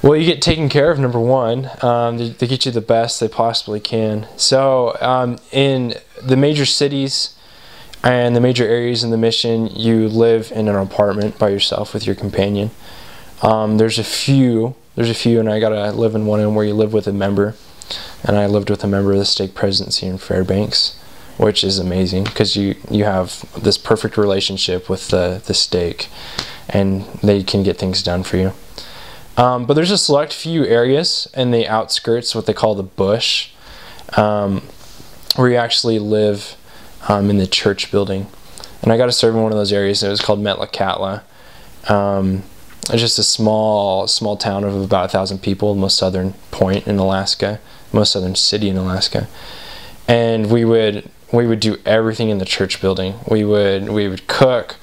Well, you get taken care of, number one. They get you the best they possibly can. So in the major cities and the major areas in the mission, you live in an apartment by yourself with your companion. There's a few, and I gotta live in one of them where you live with a member. And I lived with a member of the stake presidency in Fairbanks, which is amazing because you have this perfect relationship with the stake, and they can get things done for you. But there's a select few areas in the outskirts, what they call the bush, where you actually live in the church building. And I got to serve in one of those areas. It was called Metlakatla. It's just a small town of about 1,000 people, most southern point in Alaska, most southern city in Alaska. And we would do everything in the church building. We would cook,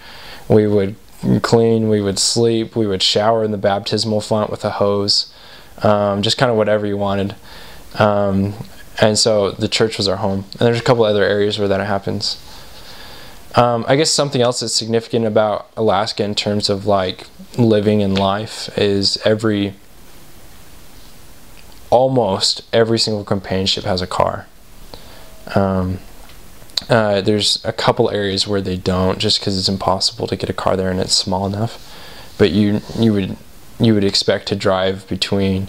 we would clean, we would sleep, we would shower in the baptismal font with a hose, just kind of whatever you wanted. And so the church was our home. And there's a couple other areas where that happens. I guess something else that's significant about Alaska in terms of like living in life is almost every single companionship has a car. There's a couple areas where they don't, just because it's impossible to get a car there and it's small enough. But you would expect to drive between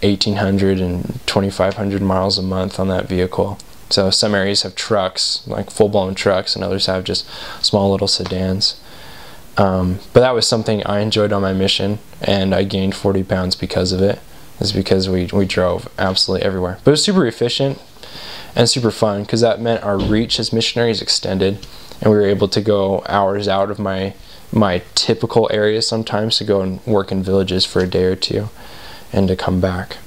1,800 and 2,500 miles a month on that vehicle. So some areas have trucks, like full-blown trucks, and others have just small little sedans. But that was something I enjoyed on my mission, and I gained 40 pounds because of it. It's because we drove absolutely everywhere. But it was super efficient and super fun, because that meant our reach as missionaries extended, and we were able to go hours out of my typical area sometimes to go and work in villages for a day or two and to come back.